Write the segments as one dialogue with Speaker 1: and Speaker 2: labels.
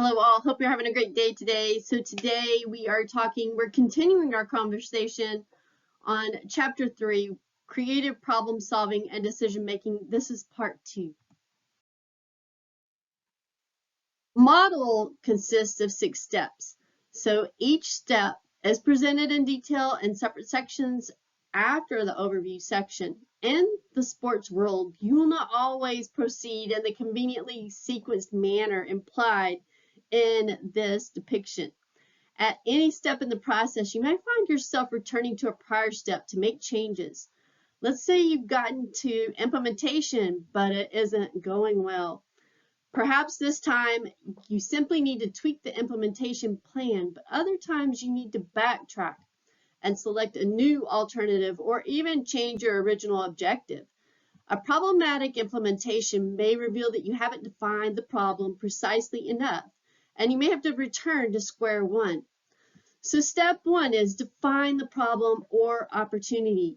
Speaker 1: Hello all, hope you're having a great day today. So today we're continuing our conversation on chapter 3, creative problem solving and decision making. This is part 2. Model consists of 6 steps. So each step is presented in detail in separate sections after the overview section. In the sports world, you will not always proceed in the conveniently sequenced manner implied in this depiction. At any step in the process, you might find yourself returning to a prior step to make changes. Let's say you've gotten to implementation, but it isn't going well. Perhaps this time you simply need to tweak the implementation plan, but other times you need to backtrack and select a new alternative or even change your original objective. A problematic implementation may reveal that you haven't defined the problem precisely enough, and you may have to return to square one. So step 1 is define the problem or opportunity.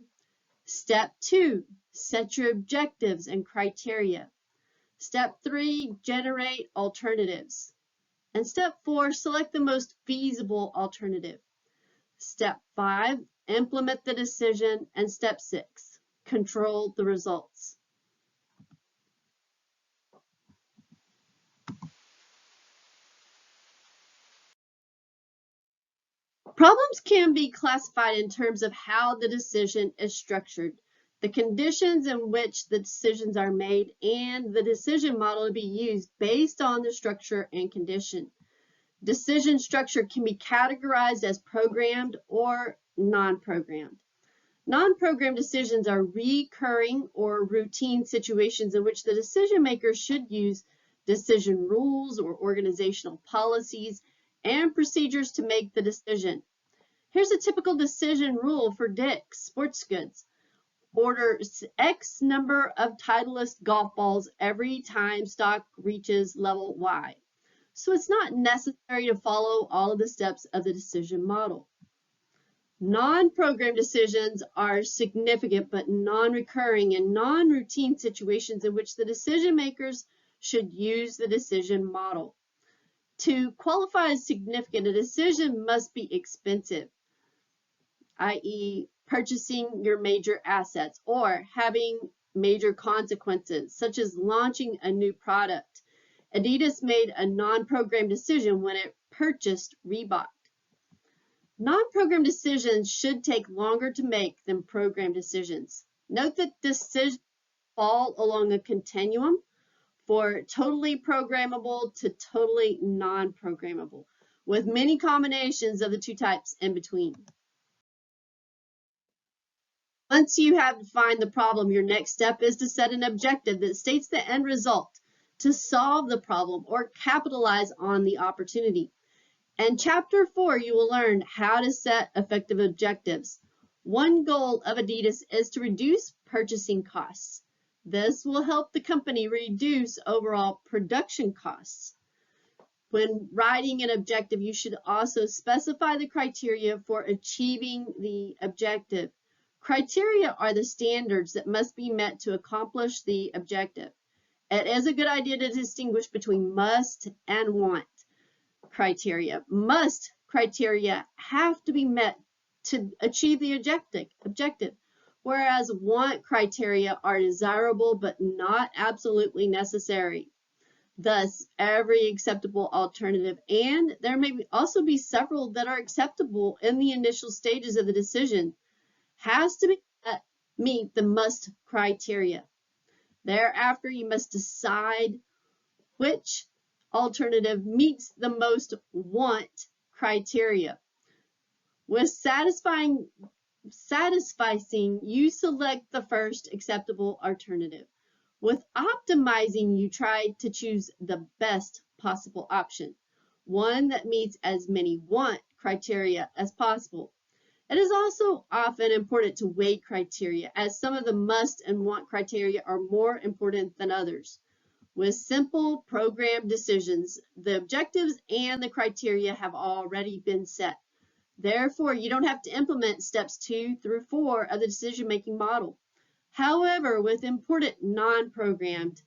Speaker 1: Step 2, set your objectives and criteria. Step 3, generate alternatives. And step 4, select the most feasible alternative. Step 5, implement the decision. And step 6, control the results. Problems can be classified in terms of how the decision is structured, the conditions in which the decisions are made, and the decision model to be used based on the structure and condition. Decision structure can be categorized as programmed or non-programmed. Non-programmed decisions are recurring or routine situations in which the decision maker should use decision rules or organizational policies and procedures to make the decision. Here's a typical decision rule for Dick's Sports Goods. Order X number of Titleist golf balls every time stock reaches level Y. So it's not necessary to follow all of the steps of the decision model. Non-programmed decisions are significant but non-recurring and non-routine situations in which the decision makers should use the decision model. To qualify as significant, a decision must be expensive, i.e. purchasing your major assets, or having major consequences, such as launching a new product. Adidas made a non-programmed decision when it purchased Reebok. Non-programmed decisions should take longer to make than programmed decisions. Note that decisions fall along a continuum for totally programmable to totally non-programmable, with many combinations of the two types in between. Once you have defined the problem, your next step is to set an objective that states the end result, to solve the problem or capitalize on the opportunity. In Chapter 4, you will learn how to set effective objectives. One goal of Adidas is to reduce purchasing costs. This will help the company reduce overall production costs. When writing an objective, you should also specify the criteria for achieving the objective. Criteria are the standards that must be met to accomplish the objective. It is a good idea to distinguish between must and want criteria. Must criteria have to be met to achieve the objective, whereas want criteria are desirable but not absolutely necessary. Thus, every acceptable alternative, and there may also be several that are acceptable in the initial stages of the decision, has to meet the must criteria. Thereafter, you must decide which alternative meets the most want criteria. With satisfying, you select the first acceptable alternative. With optimizing, you try to choose the best possible option, one that meets as many want criteria as possible. It is also often important to weigh criteria, as some of the must and want criteria are more important than others. With simple programmed decisions, the objectives and the criteria have already been set. Therefore, you don't have to implement steps 2 through 4 of the decision-making model. However, with important non-programmed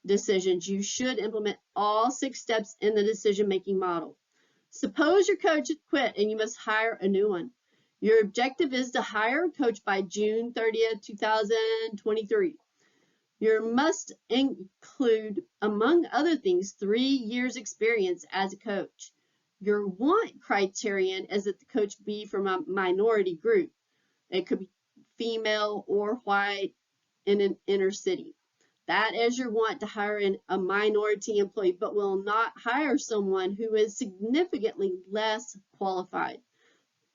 Speaker 1: decisions, you should implement all 6 steps in the decision-making model. Suppose your coach has quit and you must hire a new one. Your objective is to hire a coach by June 30th, 2023. You must include, among other things, 3 years experience as a coach. Your want criterion is that the coach be from a minority group. It could be female or white in an inner city. That is your want to hire a minority employee, but will not hire someone who is significantly less qualified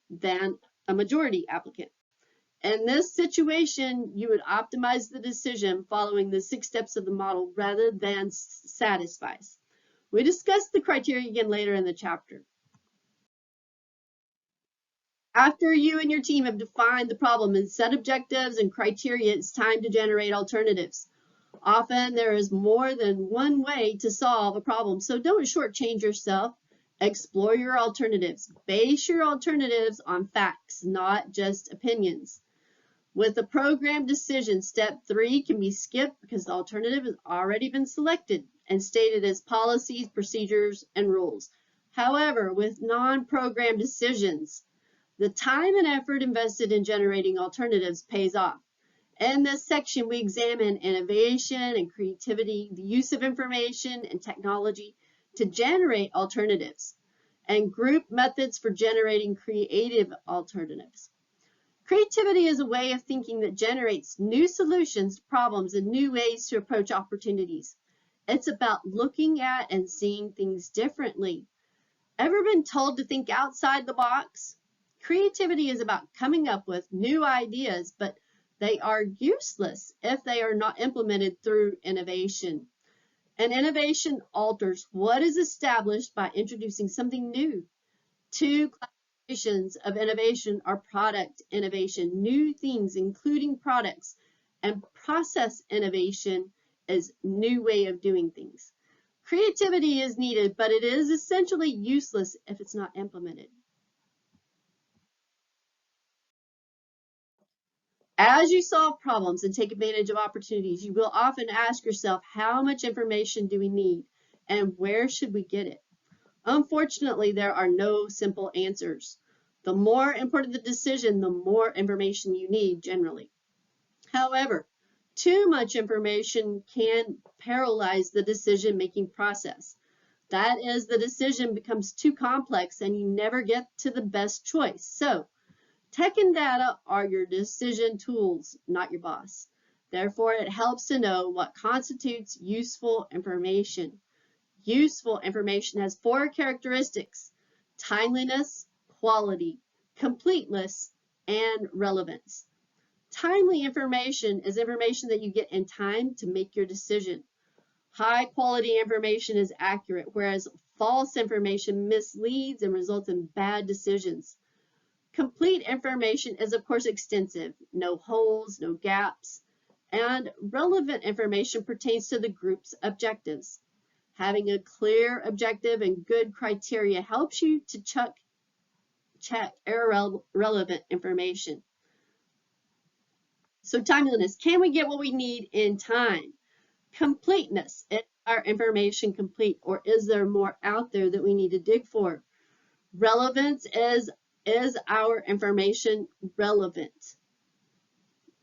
Speaker 1: than a majority applicant. In this situation, you would optimize the decision following the 6 steps of the model rather than satisfice. We discuss the criteria again later in the chapter. After you and your team have defined the problem and set objectives and criteria, it's time to generate alternatives. Often there is more than one way to solve a problem, so don't shortchange yourself. Explore your alternatives. Base your alternatives on facts, not just opinions. With the program decision, step 3 can be skipped because the alternative has already been selected and stated as policies, procedures, and rules. However, with non-program decisions, the time and effort invested in generating alternatives pays off. In this section, we examine innovation and creativity, the use of information and technology to generate alternatives, and group methods for generating creative alternatives. Creativity is a way of thinking that generates new solutions to problems and new ways to approach opportunities. It's about looking at and seeing things differently. Ever been told to think outside the box? Creativity is about coming up with new ideas, but they are useless if they are not implemented through innovation. And innovation alters what is established by introducing something new. 2 classifications of innovation are product innovation, new things including products, and process innovation is new way of doing things. Creativity is needed, but it is essentially useless if it's not implemented. As you solve problems and take advantage of opportunities, you will often ask yourself, how much information do we need and where should we get it? Unfortunately, there are no simple answers. The more important the decision, the more information you need generally. However, too much information can paralyze the decision-making process. That is, the decision becomes too complex and you never get to the best choice. So, tech and data are your decision tools, not your boss. Therefore, it helps to know what constitutes useful information. Useful information has 4 characteristics: timeliness, quality, completeness, and relevance. Timely information is information that you get in time to make your decision. High quality information is accurate, whereas false information misleads and results in bad decisions. Complete information is, of course, extensive, no holes, no gaps, and relevant information pertains to the group's objectives. Having a clear objective and good criteria helps you to check irrelevant information. So timeliness, can we get what we need in time? Completeness, is our information complete, or is there more out there that we need to dig for? Relevance is our information relevant?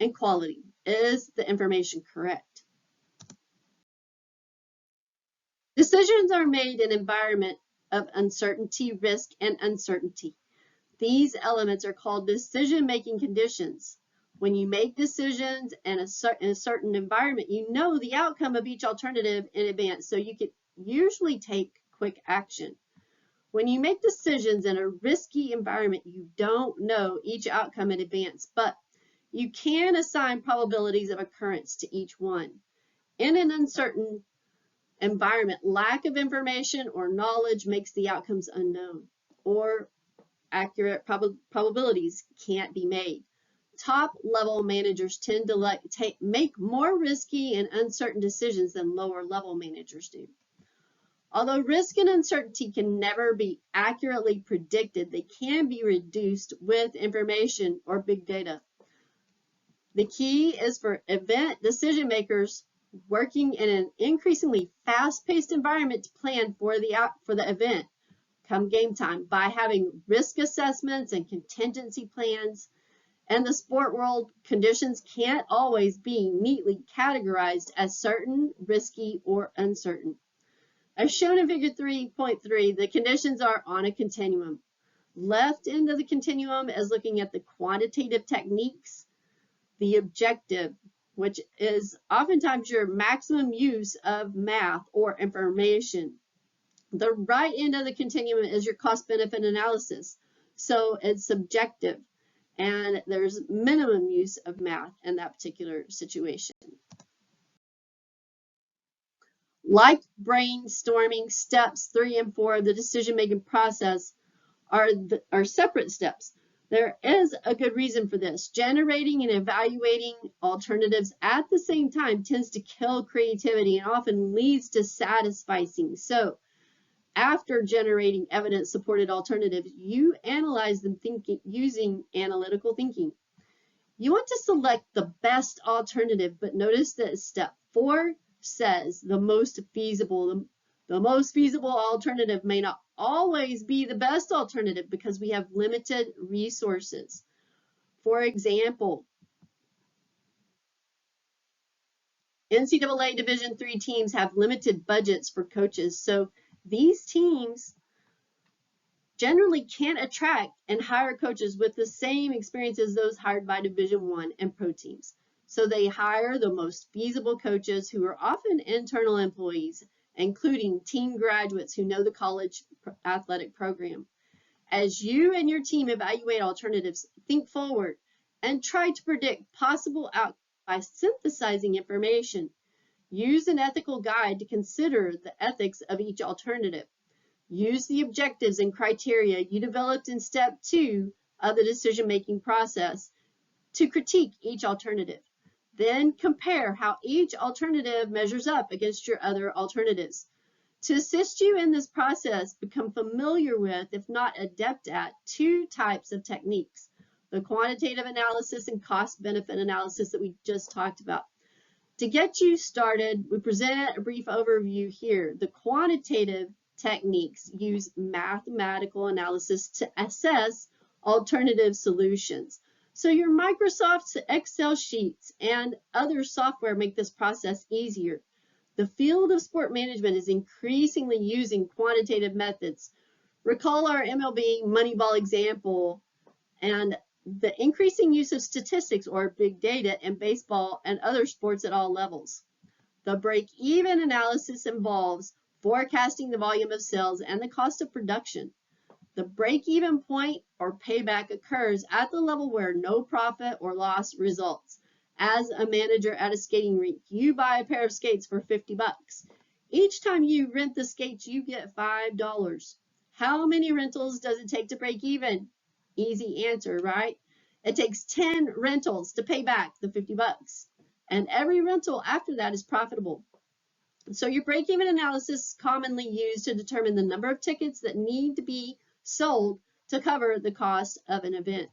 Speaker 1: And quality, is the information correct? Decisions are made in an environment of uncertainty, risk, and uncertainty. These elements are called decision-making conditions. When you make decisions in a certain environment, you know the outcome of each alternative in advance, so you can usually take quick action. When you make decisions in a risky environment, you don't know each outcome in advance, but you can assign probabilities of occurrence to each one. In an uncertain environment, lack of information or knowledge makes the outcomes unknown, or accurate probabilities can't be made. Top-level managers tend to make more risky and uncertain decisions than lower-level managers do. Although risk and uncertainty can never be accurately predicted, they can be reduced with information or big data. The key is for event decision makers working in an increasingly fast-paced environment to plan for the event come game time by having risk assessments and contingency plans. And the sport world, conditions can't always be neatly categorized as certain, risky, or uncertain. As shown in figure 3.3, the conditions are on a continuum. Left end of the continuum is looking at the quantitative techniques, the objective, which is oftentimes your maximum use of math or information. The right end of the continuum is your cost-benefit analysis. So it's subjective, and there's minimum use of math in that particular situation. Like brainstorming, steps 3 and 4 of the decision-making process are separate steps. There is a good reason for this. Generating and evaluating alternatives at the same time tends to kill creativity and often leads to satisficing. So after generating evidence-supported alternatives, you analyze them using analytical thinking. You want to select the best alternative, but notice that step 4 says the most feasible. The most feasible alternative may not always be the best alternative because we have limited resources. For example, NCAA Division III teams have limited budgets for coaches, so these teams generally can't attract and hire coaches with the same experience as those hired by Division I and pro teams. So they hire the most feasible coaches who are often internal employees, including team graduates who know the college athletic program. As you and your team evaluate alternatives, think forward and try to predict possible outcomes by synthesizing information. Use an ethical guide to consider the ethics of each alternative. Use the objectives and criteria you developed in step 2 of the decision-making process to critique each alternative. Then compare how each alternative measures up against your other alternatives. To assist you in this process, become familiar with, if not adept at, 2 types of techniques: the quantitative analysis and cost-benefit analysis that we just talked about. To get you started, we present a brief overview here. The quantitative techniques use mathematical analysis to assess alternative solutions. So your Microsoft Excel sheets and other software make this process easier. The field of sport management is increasingly using quantitative methods. Recall our MLB Moneyball example and the increasing use of statistics or big data in baseball and other sports at all levels. The break-even analysis involves forecasting the volume of sales and the cost of production. The break-even point or payback occurs at the level where no profit or loss results. As a manager at a skating rink, you buy a pair of skates for $50. Each time you rent the skates, you get $5. How many rentals does it take to break even? Easy answer, right? It takes 10 rentals to pay back the $50. And every rental after that is profitable. So your break-even analysis is commonly used to determine the number of tickets that need to be sold to cover the cost of an event.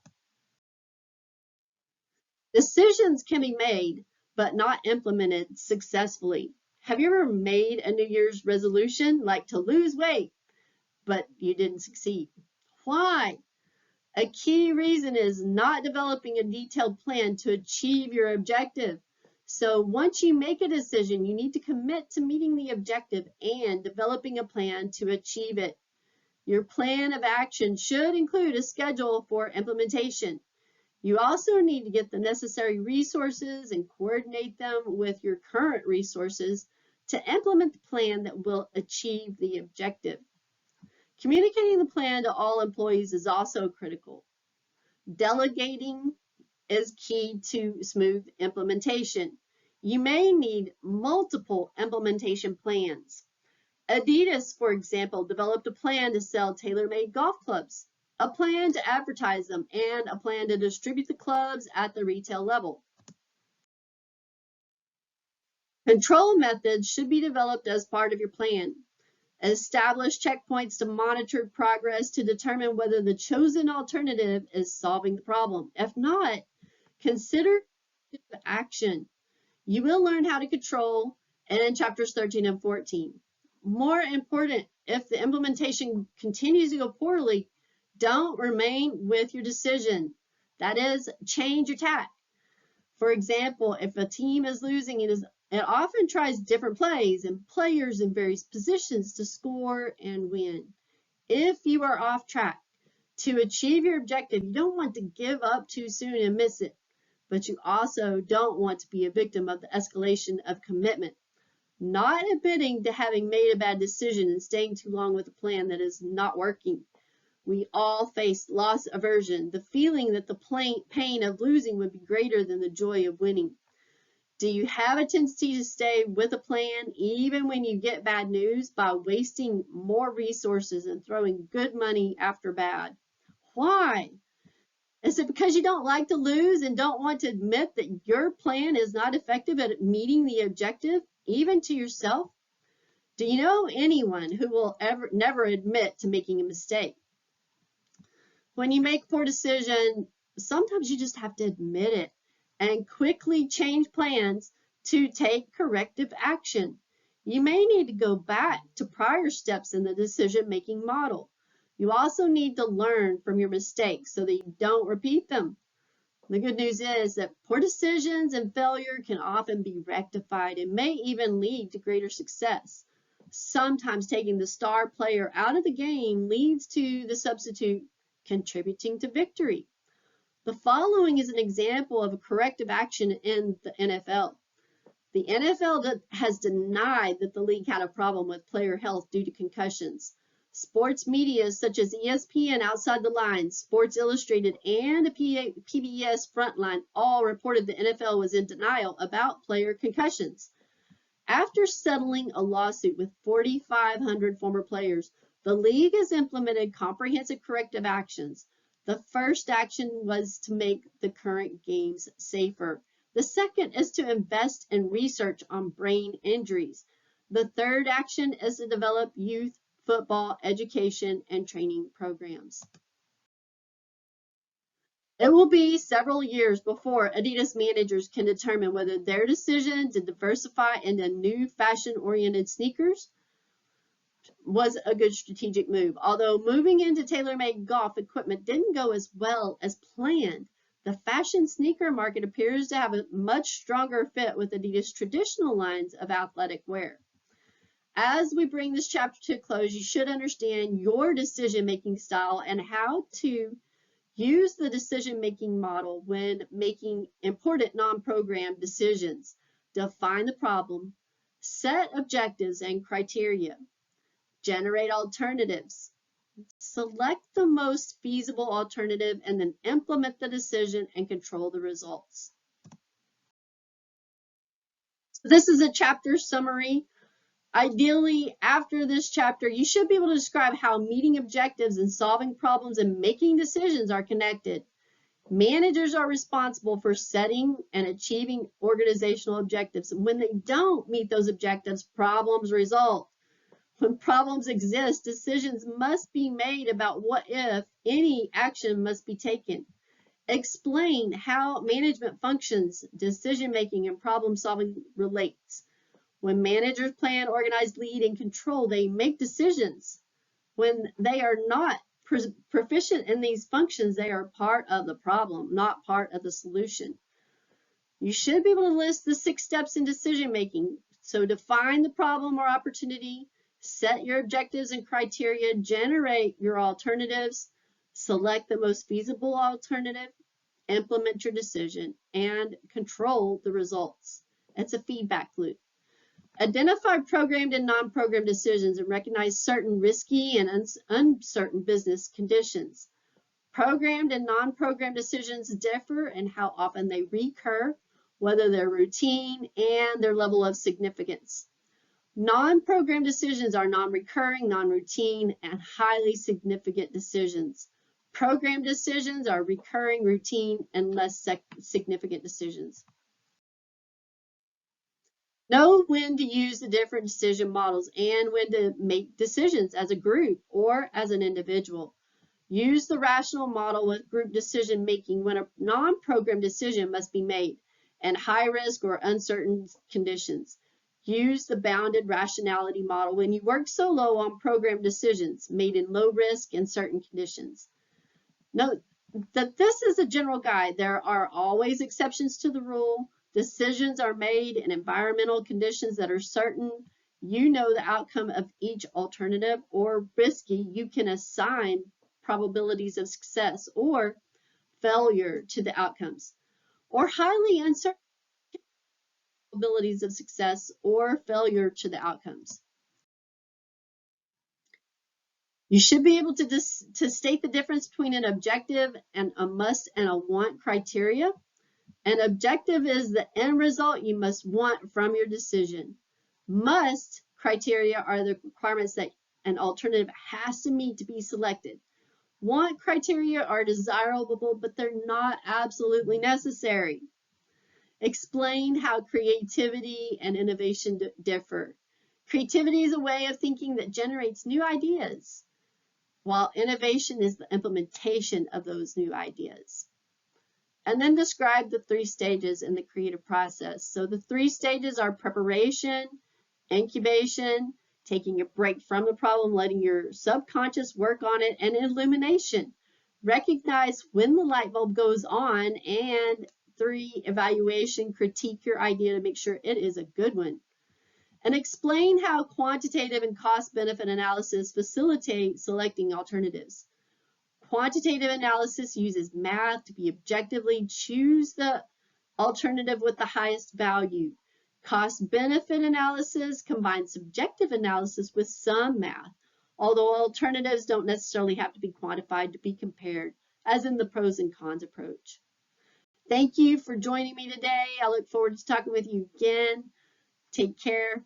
Speaker 1: Decisions can be made, but not implemented successfully. Have you ever made a New Year's resolution, like to lose weight, but you didn't succeed? Why? A key reason is not developing a detailed plan to achieve your objective. So once you make a decision, you need to commit to meeting the objective and developing a plan to achieve it. Your plan of action should include a schedule for implementation. You also need to get the necessary resources and coordinate them with your current resources to implement the plan that will achieve the objective. Communicating the plan to all employees is also critical. Delegating is key to smooth implementation. You may need multiple implementation plans. Adidas, for example, developed a plan to sell tailor-made golf clubs, a plan to advertise them, and a plan to distribute the clubs at the retail level. Control methods should be developed as part of your plan. Establish checkpoints to monitor progress to determine whether the chosen alternative is solving the problem. If not, consider action. You will learn how to control in chapters 13 and 14. More important, if the implementation continues to go poorly, don't remain with your decision. That is, change your tack. For example, if a team is losing, it often tries different plays and players in various positions to score and win. If you are off track to achieve your objective, you don't want to give up too soon and miss it, but you also don't want to be a victim of the escalation of commitment, not admitting to having made a bad decision and staying too long with a plan that is not working. We all face loss aversion, the feeling that the pain of losing would be greater than the joy of winning. Do you have a tendency to stay with a plan even when you get bad news by wasting more resources and throwing good money after bad? Why? Is it because you don't like to lose and don't want to admit that your plan is not effective at meeting the objective, even to yourself? Do you know anyone who will never admit to making a mistake? When you make a poor decision, sometimes you just have to admit it and quickly change plans to take corrective action. You may need to go back to prior steps in the decision-making model. You also need to learn from your mistakes so that you don't repeat them. The good news is that poor decisions and failure can often be rectified and may even lead to greater success. Sometimes taking the star player out of the game leads to the substitute contributing to victory. The following is an example of a corrective action in the NFL. The NFL has denied that the league had a problem with player health due to concussions. Sports media such as ESPN, Outside the Lines, Sports Illustrated, and the PBS Frontline all reported the NFL was in denial about player concussions. After settling a lawsuit with 4,500 former players, the league has implemented comprehensive corrective actions. The first action was to make the current games safer. The second is to invest in research on brain injuries. The third action is to develop youth football education and training programs. It will be several years before Adidas managers can determine whether their decision to diversify into new fashion-oriented sneakers was a good strategic move. Although moving into tailor-made golf equipment didn't go as well as planned, the fashion sneaker market appears to have a much stronger fit with Adidas' traditional lines of athletic wear. As we bring this chapter to a close, you should understand your decision-making style and how to use the decision-making model when making important non-programmed decisions. Define the problem, set objectives and criteria, generate alternatives, select the most feasible alternative, and then implement the decision and control the results. So this is a chapter summary. Ideally, after this chapter, you should be able to describe how meeting objectives and solving problems and making decisions are connected. Managers are responsible for setting and achieving organizational objectives. And when they don't meet those objectives, problems result. When problems exist, decisions must be made about what, if any, action must be taken. Explain how management functions, decision-making, and problem-solving relates. When managers plan, organize, lead, and control, they make decisions. When they are not proficient in these functions, they are part of the problem, not part of the solution. You should be able to list the 6 steps in decision making. So define the problem or opportunity, set your objectives and criteria, generate your alternatives, select the most feasible alternative, implement your decision, and control the results. It's a feedback loop. Identify programmed and non-programmed decisions and recognize certain risky and uncertain business conditions. Programmed and non-programmed decisions differ in how often they recur, whether they're routine, and their level of significance. Non-programmed decisions are non-recurring, non-routine, and highly significant decisions. Programmed decisions are recurring, routine, and less significant decisions. Know when to use the different decision models and when to make decisions as a group or as an individual. Use the rational model with group decision making when a non-programmed decision must be made, and high risk or uncertain conditions. Use the bounded rationality model when you work solo on program decisions made in low risk and certain conditions. Note that this is a general guide. There are always exceptions to the rule. Decisions are made in environmental conditions that are certain. You know the outcome of each alternative or risky. You can assign probabilities of success or failure to the outcomes, or highly uncertain probabilities of success or failure to the outcomes. You should be able to state the difference between an objective and a must and a want criteria. An objective is the end result you must want from your decision. Must criteria are the requirements that an alternative has to meet to be selected. Want criteria are desirable, but they're not absolutely necessary. Explain how creativity and innovation differ. Creativity is a way of thinking that generates new ideas, while innovation is the implementation of those new ideas. And then describe the 3 stages in the creative process. So the 3 stages are preparation, incubation, taking a break from the problem, letting your subconscious work on it, and illumination. Recognize when the light bulb goes on, and 3, evaluation, critique your idea to make sure it is a good one. And explain how quantitative and cost-benefit analysis facilitate selecting alternatives. Quantitative analysis uses math to objectively choose the alternative with the highest value. Cost-benefit analysis combines subjective analysis with some math, although alternatives don't necessarily have to be quantified to be compared, as in the pros and cons approach. Thank you for joining me today. I look forward to talking with you again. Take care.